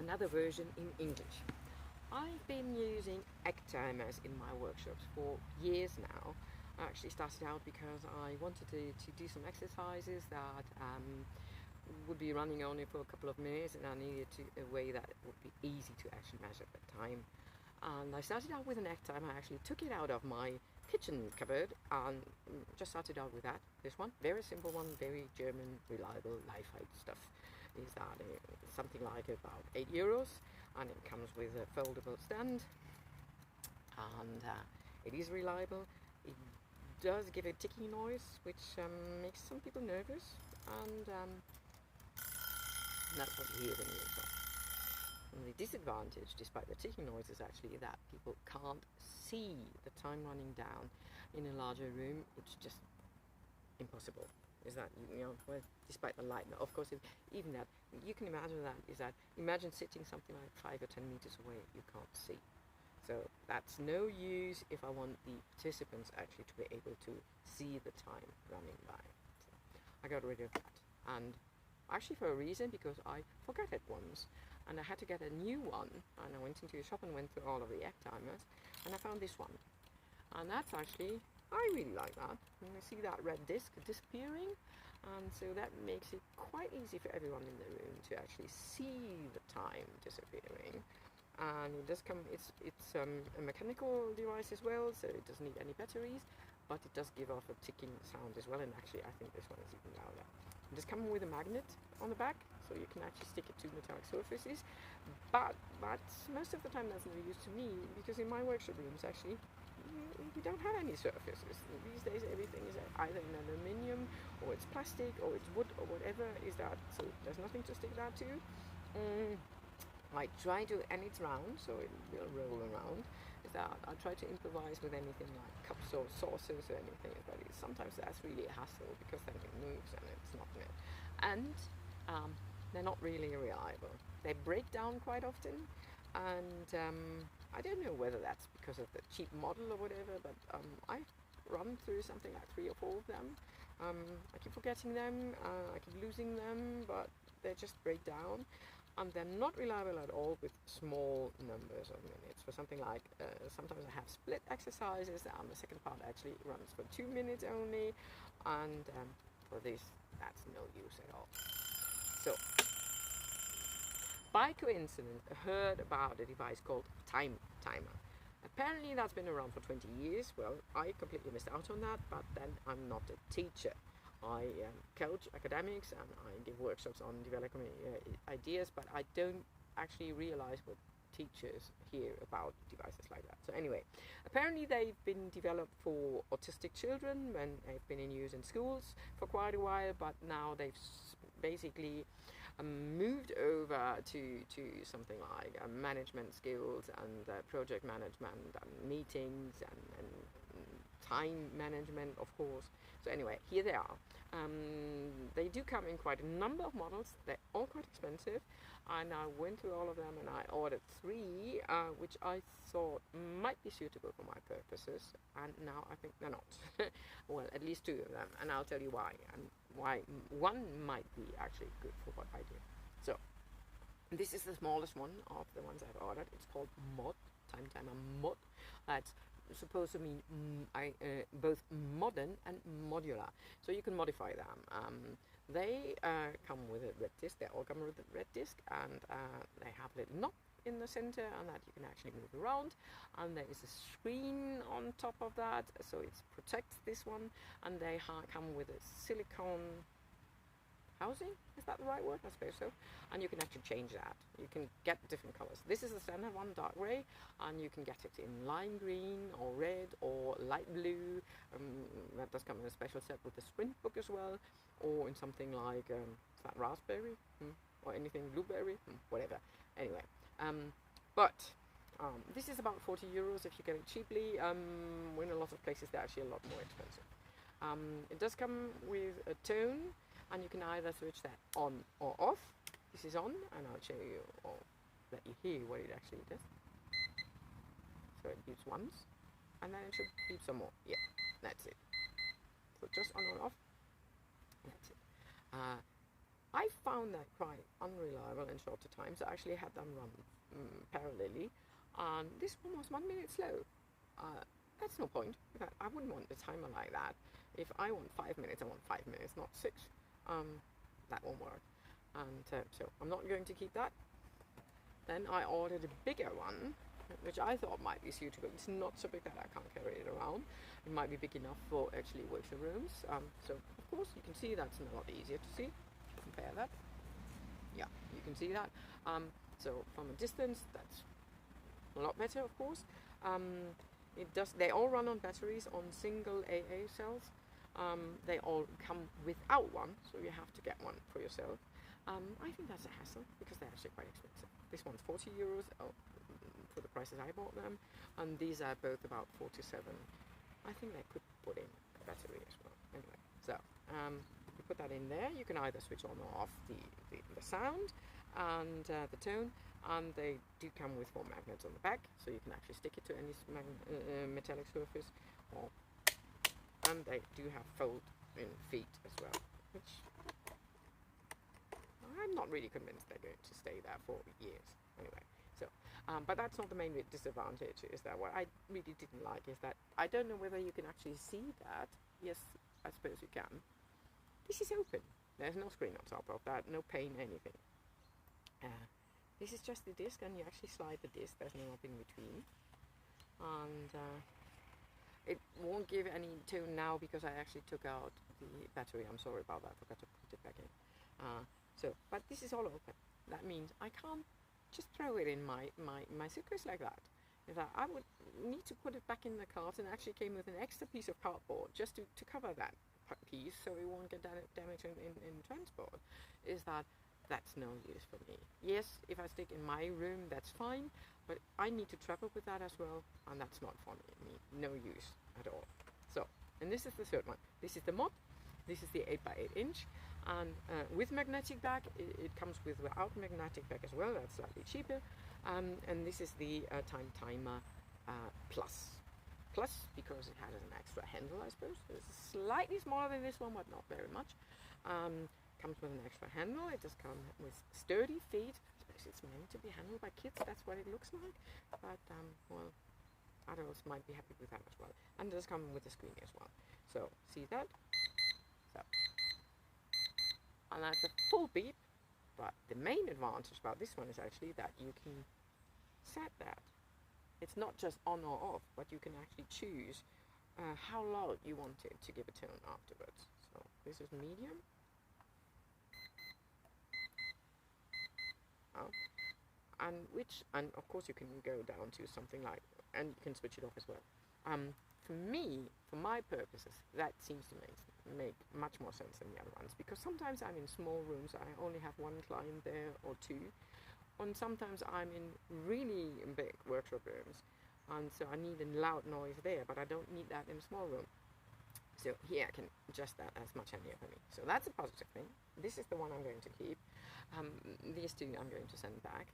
another version in English. I've been using egg timers in my workshops for years now. I actually started out because I wanted to do some exercises that would be running only for a couple of minutes, and I needed a way that would be easy to actually measure the time. And I started out with an egg timer. I actually took it out of my kitchen cupboard and just started out with that. This one, very simple one, very German, reliable, Leifheit stuff. Is that something like about €8, and it comes with a foldable stand, and it is reliable. It does give a ticking noise, which makes some people nervous, and that's what you hear when you use it. And the disadvantage, despite the ticking noise, is actually that people can't see the time running down in a larger room. It's just impossible. Is that, well, despite the light. Now, of course, even that, you can imagine that, imagine sitting something like 5 or 10 meters away, you can't see. So that's no use if I want the participants actually to be able to see the time running by. So I got rid of that. And actually for a reason, because I forgot it once. And I had to get a new one, and I went into a shop and went through all of the egg timers, and I found this one. And that's actually, I really like that. And you see that red disc disappearing, and so that makes it quite easy for everyone in the room to actually see the time disappearing. And it does come, it's a mechanical device as well, so it doesn't need any batteries, but it does give off a ticking sound as well, and actually I think this one is even louder. It does come with a magnet on the back, so you can actually stick it to metallic surfaces, but most of the time that's no use to me, because in my workshop rooms actually we don't have any surfaces. These days everything is either in aluminium, or it's plastic, or it's wood, or whatever is that, so there's nothing to stick that to. I try to, and it's round, so it will roll around, is that I try to improvise with anything like cups or saucers or anything, but sometimes that's really a hassle, because then it moves and it's not good. And they're not really reliable. They break down quite often, and I don't know whether that's because of the cheap model or whatever, but I run through something like 3 or 4 of them. I keep forgetting them, I keep losing them, but they just break down, and they're not reliable at all with small numbers of minutes. For something like, sometimes I have split exercises, and the second part actually runs for 2 minutes only, and for this, that's no use at all. So, by coincidence, I heard about a device called TimeTimer. Apparently that's been around for 20 years. Well, I completely missed out on that, but then I'm not a teacher. I coach academics, and I give workshops on developing ideas, but I don't actually realize what teachers hear about devices like that. So anyway, apparently they've been developed for autistic children, and they've been in use in schools for quite a while, but now they've basically moved over to something like management skills and project management and meetings and time management, of course. So anyway, here they are. They do come in quite a number of models. They're all quite expensive, and I went through all of them, and I ordered 3 which I thought might be suitable for my purposes, and now I think they're not. Well, at least 2 of them, and I'll tell you why, and why one might be actually good for what I do. So this is the smallest one of the ones I've ordered. It's called Mod, TimeTimer Mod. That's supposed to mean both modern and modular, so you can modify them. They come with a red disc. They all come with a red disc, and they have a little knob in the center, and that you can actually move around, and there is a screen on top of that, so it protects this one, and they come with a silicone housing, is that the right word? I suppose so. And you can actually change that. You can get different colors. This is the standard one, dark gray, and you can get it in lime green or red or light blue. That does come in a special set with the sprint book as well, or in something like is that raspberry or anything blueberry, whatever. Anyway, but this is about €40 if you get it cheaply. When a lot of places they're actually a lot more expensive. It does come with a tone, and you can either switch that on or off. This is on, and I'll show you, or let you hear what it actually does. So it beeps once, and then it should beep some more. Yeah, that's it. So just on or off, that's it. I found that quite unreliable in shorter times. I actually had them run parallelly, and this one was 1 minute slow. That's no point. I wouldn't want the timer like that. If I want 5 minutes, I want 5 minutes, not 6. That won't work. And so I'm not going to keep that. Then I ordered a bigger one, which I thought might be suitable. It's not so big that I can't carry it around. It might be big enough for actually workshop rooms. So of course you can see that's a lot easier to see. Compare that. Yeah, you can see that. So from a distance, that's a lot better, of course. They all run on batteries on single AA cells. They all come without one, so you have to get one for yourself. I think that's a hassle because they're actually quite expensive. This one's 40 euros for the prices I bought them, and these are both about 47. I think they could put in a battery as well. Anyway, so you put that in there. You can either switch on or off the sound and the tone, and they do come with 4 magnets on the back, so you can actually stick it to any metallic surface, and they do have fold-in feet as well, which I'm not really convinced they're going to stay there for years. Anyway, so but that's not the main disadvantage. Is that what I really didn't like is that I don't know whether you can actually see that. Yes, I suppose you can. This is open. There's no screen on top of that, no pane, anything. This is just the disc, and you actually slide the disc. There's no up in between, and it won't give any tone now because I actually took out the battery. I'm sorry about that. I forgot to put it back in. But this is all open. That means I can't just throw it in my suitcase like that. In fact, I would need to put it back in the cart, and actually came with an extra piece of cardboard just to cover that piece so it won't get damaged in transport. That's no use for me. Yes, if I stick in my room, that's fine, but I need to travel with that as well, and that's not for me. No use at all. So, and this is the third one. This is the Mod. This is the 8x8 inch, and with magnetic back. It comes without magnetic back as well. That's slightly cheaper. And this is the TimeTimer Plus because it has an extra handle, I suppose. It's slightly smaller than this one, but not very much. Comes with an extra handle. It does come with sturdy feet. I suppose it's meant to be handled by kids. That's what it looks like. But well, adults might be happy with that as well. And it does come with a screen as well. So see that. So, and that's a full beep, but the main advantage about this one is actually that you can set that. It's not just on or off, but you can actually choose how loud you want it to give a tone afterwards. So this is medium. And of course you can go down to something like, and you can switch it off as well. For me, for my purposes, that seems to make much more sense than the other ones, because sometimes I'm in small rooms, I only have one client there or two, and sometimes I'm in really big workshop rooms, and so I need a loud noise there, but I don't need that in a small room. So here I can adjust that as much as here for me. So that's a positive thing. This is the one I'm going to keep. These two I'm going to send back.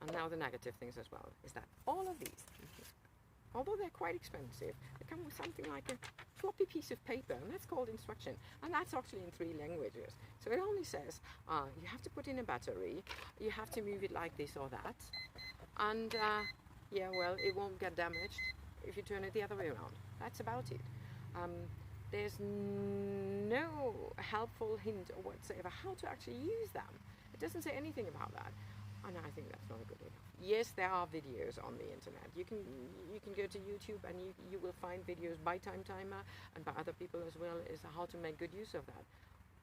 And now the negative things as well is that all of these, although they're quite expensive, they come with something like a floppy piece of paper, and that's called instruction, and that's actually in 3 languages. So it only says you have to put in a battery, you have to move it like this or that, and yeah, well, it won't get damaged if you turn it the other way around. That's about it. There's no helpful hint or whatsoever how to actually use them. It doesn't say anything about that. And I think that's not good enough. Yes, there are videos on the internet. You can go to YouTube and you will find videos by TimeTimer and by other people as well as how to make good use of that.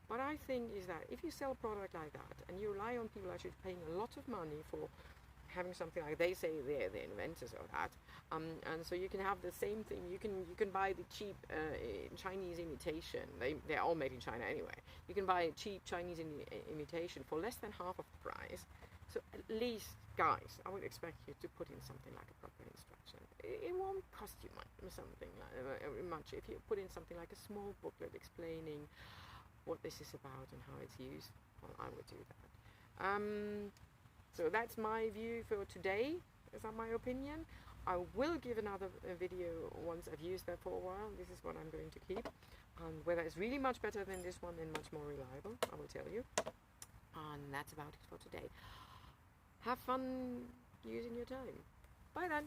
But I think is that if you sell a product like that and you rely on people actually paying a lot of money for having something like, they say they're the inventors of that, and so you can have the same thing. You can buy the cheap Chinese imitation. They're all made in China anyway. You can buy a cheap Chinese imitation for less than half of the price. So at least, guys, I would expect you to put in something like a proper instruction. It won't cost you much if you put in something like a small booklet explaining what this is about and how it's used. Well, I would do that. So that's my view for today. Is that my opinion? I will give another video once I've used that for a while. This is what I'm going to keep. Whether it's really much better than this one and much more reliable, I will tell you. And that's about it for today. Have fun using your time. Bye then.